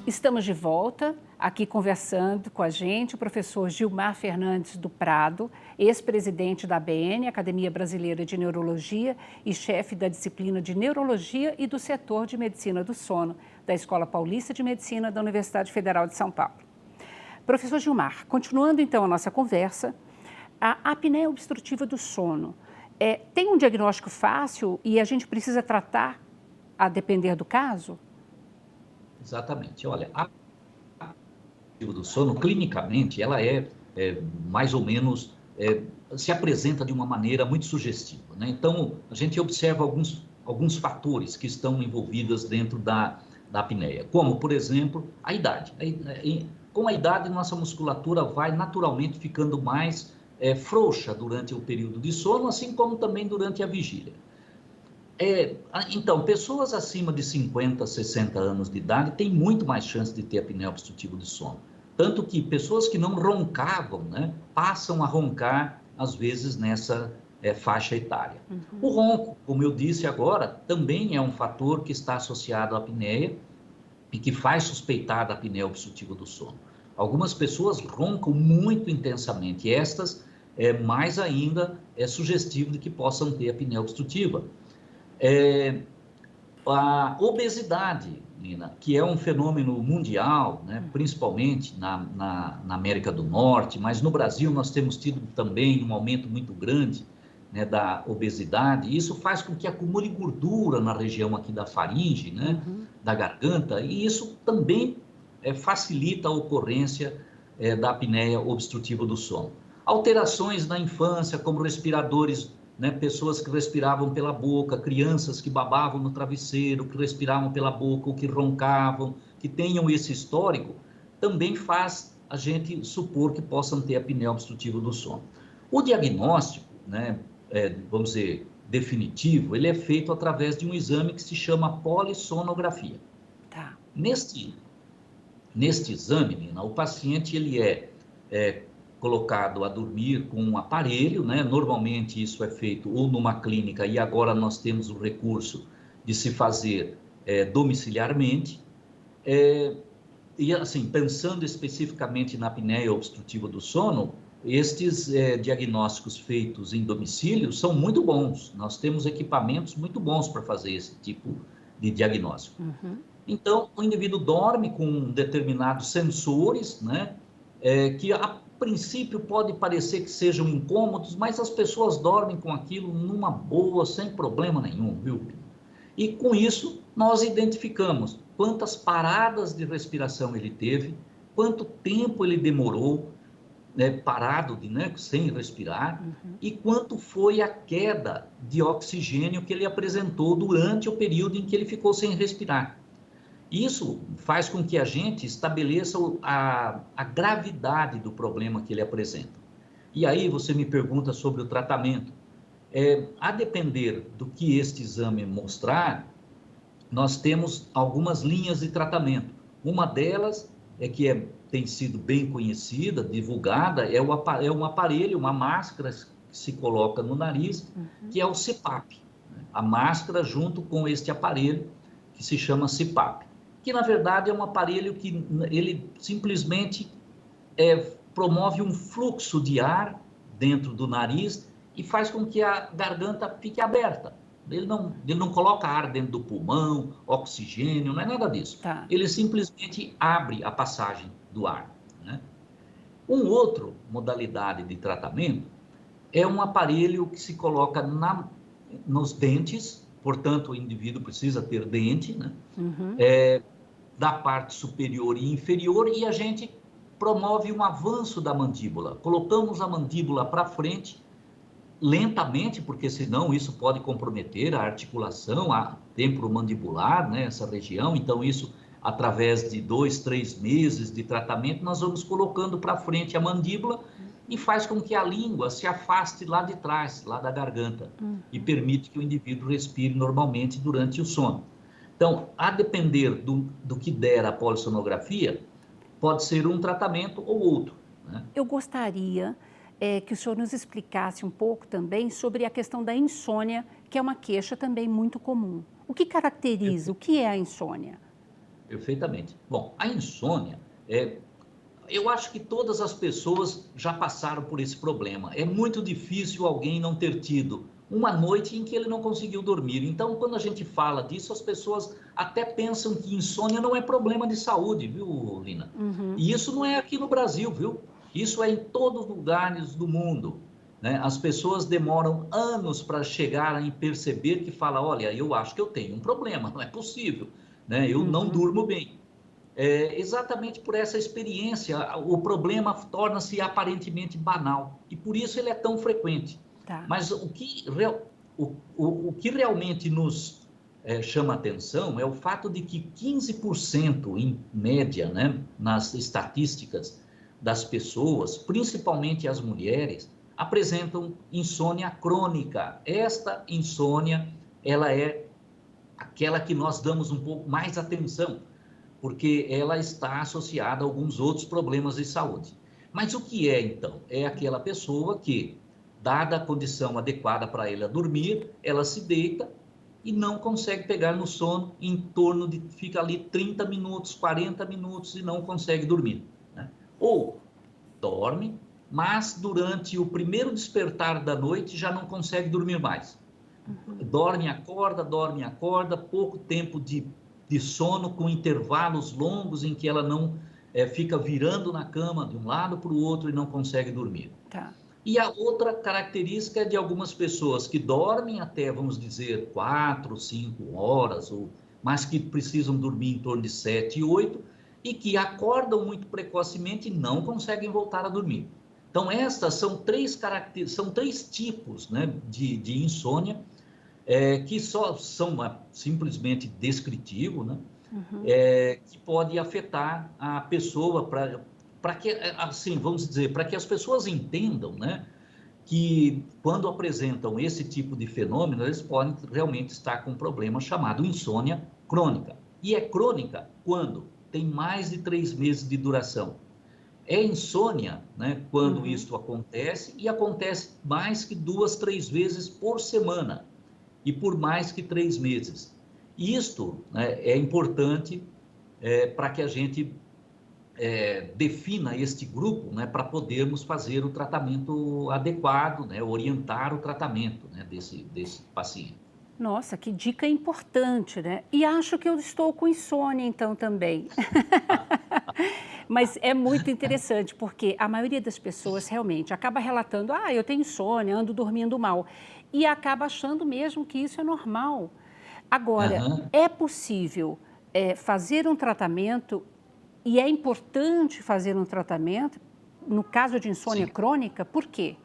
Estamos de volta, aqui conversando com a gente o professor Gilmar Fernandes do Prado, ex-presidente da ABN, Academia Brasileira de Neurologia, e chefe da disciplina de Neurologia e do setor de Medicina do Sono, da Escola Paulista de Medicina da Universidade Federal de São Paulo. Professor Gilmar, continuando então a nossa conversa, a apneia obstrutiva do sono tem um diagnóstico fácil e a gente precisa tratar a depender do caso? Exatamente. Olha, a apneia do sono, clinicamente, ela mais ou menos, se apresenta de uma maneira muito sugestiva, né? Então, a gente observa alguns fatores que estão envolvidos dentro da apneia, como, por exemplo, a idade. Com a idade, nossa musculatura vai naturalmente ficando mais frouxa durante o período de sono, assim como também durante a vigília. Então, pessoas acima de 50, 60 anos de idade têm muito mais chance de ter apneia obstrutiva do sono. Tanto que pessoas que não roncavam, né, passam a roncar, às vezes, nessa faixa etária. Uhum. O ronco, como eu disse agora, também é um fator que está associado à apneia e que faz suspeitar da apneia obstrutiva do sono. Algumas pessoas roncam muito intensamente, e estas, mais ainda, é sugestivo de que possam ter apneia obstrutiva. A obesidade, Nina, que é um fenômeno mundial, né, principalmente na América do Norte, mas no Brasil nós temos tido também um aumento muito grande, né, da obesidade, e isso faz com que acumule gordura na região aqui da faringe, né, da garganta, e isso também facilita a ocorrência da apneia obstrutiva do sono. Alterações na infância, como respiradores, né, pessoas que respiravam pela boca, crianças que babavam no travesseiro, que respiravam pela boca ou que roncavam, que tenham esse histórico, também faz a gente supor que possam ter apneia obstrutiva do sono. O diagnóstico, né, vamos dizer, definitivo, ele é feito através de um exame que se chama polissonografia. Tá. Neste exame, Nina, o paciente ele é colocado a dormir com um aparelho, né? Normalmente isso é feito ou numa clínica, e agora nós temos o recurso de se fazer domiciliarmente. E assim, pensando especificamente na apneia obstrutiva do sono, estes diagnósticos feitos em domicílio são muito bons. Nós temos equipamentos muito bons para fazer esse tipo de diagnóstico. Uhum. Então, o indivíduo dorme com determinados sensores, né? Que a princípio pode parecer que sejam incômodos, mas as pessoas dormem com aquilo numa boa, sem problema nenhum, viu? E com isso, nós identificamos quantas paradas de respiração ele teve, quanto tempo ele demorou, né, parado, né, sem respirar, e quanto foi a queda de oxigênio que ele apresentou durante o período em que ele ficou sem respirar. Isso faz com que a gente estabeleça a gravidade do problema que ele apresenta. E aí você me pergunta sobre o tratamento. A depender do que este exame mostrar, nós temos algumas linhas de tratamento. Uma delas tem sido bem conhecida, divulgada, é um aparelho, uma máscara que se coloca no nariz, que é o CPAP. A máscara junto com este aparelho que se chama CPAP, que na verdade é um aparelho que ele simplesmente promove um fluxo de ar dentro do nariz e faz com que a garganta fique aberta. Ele não coloca ar dentro do pulmão, oxigênio, não é nada disso. Tá. Ele simplesmente abre a passagem do ar, né? Outra modalidade de tratamento é um aparelho que se coloca nos dentes, portanto o indivíduo precisa ter dente, né? Da parte superior e inferior, e a gente promove um avanço da mandíbula. Colocamos a mandíbula para frente, lentamente, porque senão isso pode comprometer a articulação, a temporomandibular, né, essa região. Então isso, através de 2, 3 meses de tratamento, nós vamos colocando para frente a mandíbula e faz com que a língua se afaste lá de trás, lá da garganta, e permite que o indivíduo respire normalmente durante o sono. Então, a depender do que der a polissonografia, pode ser um tratamento ou outro, né? Eu gostaria que o senhor nos explicasse um pouco também sobre a questão da insônia, que é uma queixa também muito comum. O que caracteriza, o que é a insônia? Perfeitamente. Bom, a insônia, eu acho que todas as pessoas já passaram por esse problema. É muito difícil alguém não ter tido uma noite em que ele não conseguiu dormir. Então, quando a gente fala disso, as pessoas até pensam que insônia não é problema de saúde, viu, Lina? E isso não é aqui no Brasil, viu? Isso é em todos os lugares do mundo, né? As pessoas demoram anos para chegarem a perceber que fala, olha, eu acho que eu tenho um problema, não é possível, né? Eu não durmo bem. Exatamente por essa experiência, o problema torna-se aparentemente banal e por isso ele é tão frequente. Tá. Mas o que realmente nos chama atenção é o fato de que 15% em média, né, nas estatísticas das pessoas, principalmente as mulheres, apresentam insônia crônica. Esta insônia, ela é aquela que nós damos um pouco mais atenção, porque ela está associada a alguns outros problemas de saúde. Mas o que é, então? É aquela pessoa que, dada a condição adequada para ela dormir, ela se deita e não consegue pegar no sono, em torno de, fica ali 30 minutos, 40 minutos e não consegue dormir, né? Ou dorme, mas durante o primeiro despertar da noite já não consegue dormir mais. Dorme, acorda, pouco tempo de sono, com intervalos longos em que ela não fica virando na cama de um lado para o outro e não consegue dormir. Tá. E a outra característica é de algumas pessoas que dormem até, vamos dizer, 4, 5 horas, mas que precisam dormir em torno de 7, 8, e que acordam muito precocemente e não conseguem voltar a dormir. Então, estas são três tipos, né, de insônia, que só são simplesmente descritivos, né? Que pode afetar a pessoa para que, assim, vamos dizer, para que as pessoas entendam, né, que quando apresentam esse tipo de fenômeno, eles podem realmente estar com um problema chamado insônia crônica. E é crônica quando tem mais de 3 meses de duração. É insônia, né, quando isso acontece, e acontece mais que 2, 3 vezes por semana, e por mais que 3 meses. Isto, né, é importante para que a gente defina este grupo, né, para podermos fazer o tratamento adequado, né, orientar o tratamento, né, desse paciente. Nossa, que dica importante, né? E acho que eu estou com insônia então também. Mas é muito interessante, porque a maioria das pessoas realmente acaba relatando, eu tenho insônia, ando dormindo mal, e acaba achando mesmo que isso é normal. Agora, é possível fazer um tratamento, e é importante fazer um tratamento, no caso de insônia crônica, por quê?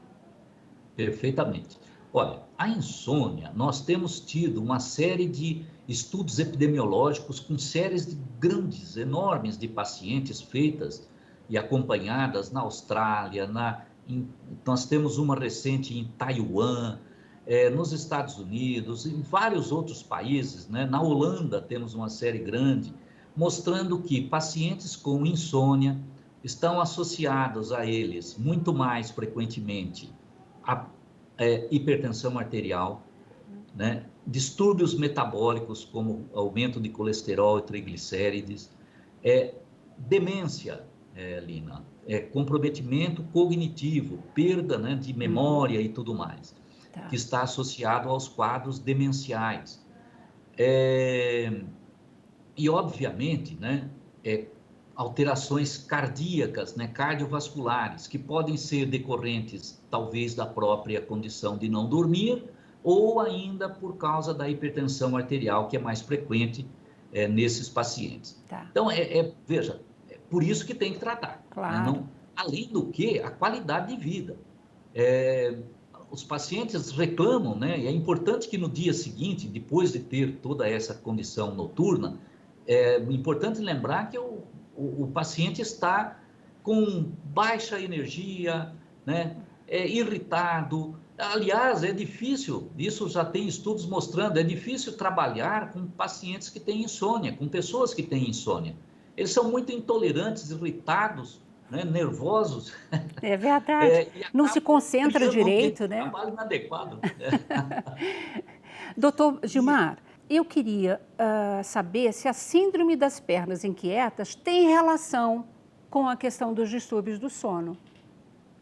Perfeitamente. Olha, a insônia, nós temos tido uma série de estudos epidemiológicos com séries de grandes, enormes de pacientes feitas e acompanhadas na Austrália, nós temos uma recente em Taiwan, nos Estados Unidos, em vários outros países, né? Na Holanda temos uma série grande, mostrando que pacientes com insônia estão associados a eles muito mais frequentemente a hipertensão arterial, né? Distúrbios metabólicos como aumento de colesterol e triglicérides, demência, Lina, comprometimento cognitivo, perda, né, de memória e tudo mais, que está associado aos quadros demenciais. E, obviamente, né, alterações cardíacas, né, cardiovasculares, que podem ser decorrentes, talvez, da própria condição de não dormir, ou ainda por causa da hipertensão arterial, que é mais frequente nesses pacientes. Então, veja, é por isso que tem que tratar. Claro. Né? Não, além do que, a qualidade de vida. Os pacientes reclamam, né? E é importante que no dia seguinte, depois de ter toda essa condição noturna, é importante lembrar que o paciente está com baixa energia, né? Irritado. Aliás, é difícil, isso já tem estudos mostrando, é difícil trabalhar com pacientes que têm insônia, com pessoas que têm insônia. Eles são muito intolerantes, irritados, né? Nervosos. É verdade. Não se concentra direito, né? Trabalho inadequado. Doutor Gilmar, eu queria saber se a síndrome das pernas inquietas tem relação com a questão dos distúrbios do sono.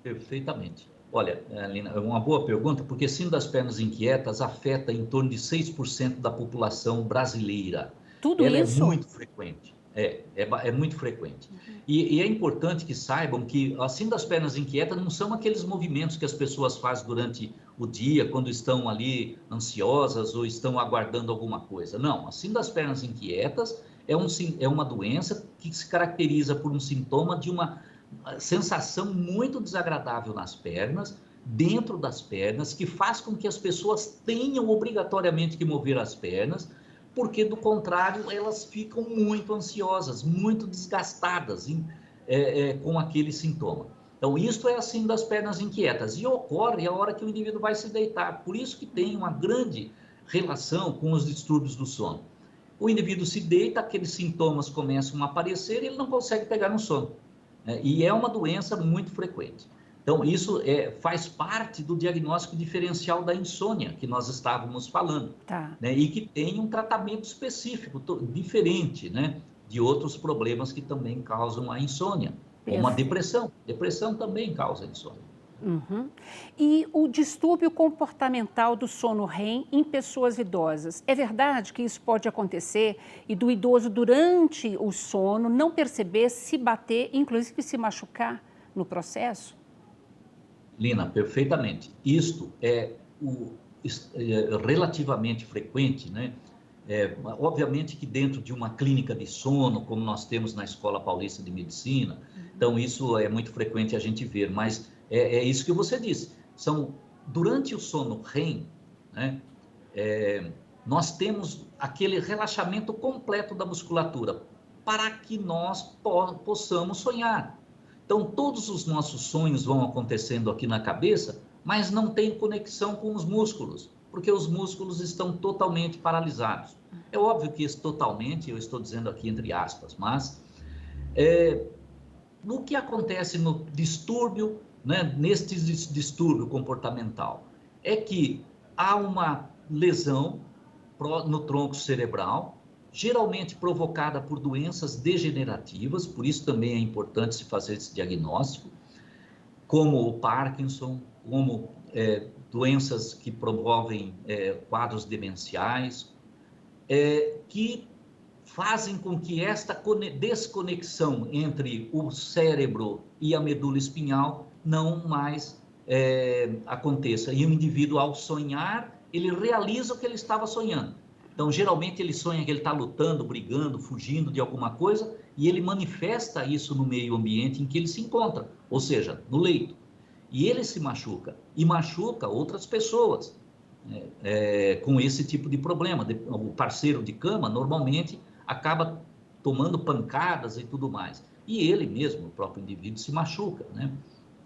Perfeitamente. Olha, Lina, é uma boa pergunta, porque síndrome das pernas inquietas afeta em torno de 6% da população brasileira. Tudo Ela isso? é muito frequente. É muito frequente. E é importante que saibam que a síndrome das pernas inquietas não são aqueles movimentos que as pessoas fazem durante o dia, quando estão ali ansiosas ou estão aguardando alguma coisa. Não, a síndrome das pernas inquietas é uma doença que se caracteriza por um sintoma de uma sensação muito desagradável nas pernas, dentro das pernas, que faz com que as pessoas tenham obrigatoriamente que mover as pernas, porque do contrário elas ficam muito ansiosas, muito desgastadas com aquele sintoma. Então isso é assim das pernas inquietas e ocorre a hora que o indivíduo vai se deitar, por isso que tem uma grande relação com os distúrbios do sono. O indivíduo se deita, aqueles sintomas começam a aparecer e ele não consegue pegar no sono. E é uma doença muito frequente. Então, isso faz parte do diagnóstico diferencial da insônia que nós estávamos falando. Tá. Né? E que tem um tratamento específico, diferente, né? De outros problemas que também causam a insônia, como a depressão. Depressão também causa insônia. Uhum. E o distúrbio comportamental do sono REM em pessoas idosas. É verdade que isso pode acontecer e do idoso durante o sono não perceber, se bater, inclusive se machucar no processo? Lina, perfeitamente. Isto é relativamente frequente, né? Obviamente que dentro de uma clínica de sono, como nós temos na Escola Paulista de Medicina, então isso é muito frequente a gente ver, mas é isso que você disse. Durante o sono REM, né, nós temos aquele relaxamento completo da musculatura para que nós possamos sonhar. Então, todos os nossos sonhos vão acontecendo aqui na cabeça, mas não tem conexão com os músculos, porque os músculos estão totalmente paralisados. É óbvio que isso totalmente, eu estou dizendo aqui entre aspas, mas no que acontece no distúrbio, né, neste distúrbio comportamental, é que há uma lesão no tronco cerebral, geralmente provocada por doenças degenerativas, por isso também é importante se fazer esse diagnóstico, como o Parkinson, como doenças que promovem quadros demenciais, que fazem com que esta desconexão entre o cérebro e a medula espinhal não mais aconteça. E o indivíduo, ao sonhar, ele realiza o que ele estava sonhando. Então, geralmente, ele sonha que ele está lutando, brigando, fugindo de alguma coisa, e ele manifesta isso no meio ambiente em que ele se encontra, ou seja, no leito. E ele se machuca, e machuca outras pessoas com esse tipo de problema. O parceiro de cama, normalmente, acaba tomando pancadas e tudo mais. E ele mesmo, o próprio indivíduo, se machuca, né?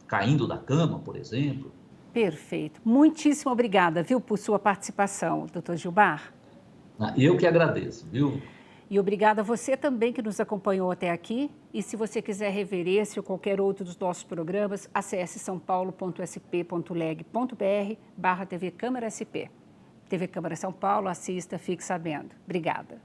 Caindo da cama, por exemplo. Perfeito. Muitíssimo obrigada, viu, por sua participação, doutor Gilmar. Eu que agradeço, viu? E obrigada a você também que nos acompanhou até aqui. E se você quiser rever esse ou qualquer outro dos nossos programas, acesse saopaulo.sp.leg.br/TV Câmara SP. TV Câmara São Paulo, assista, fique sabendo. Obrigada.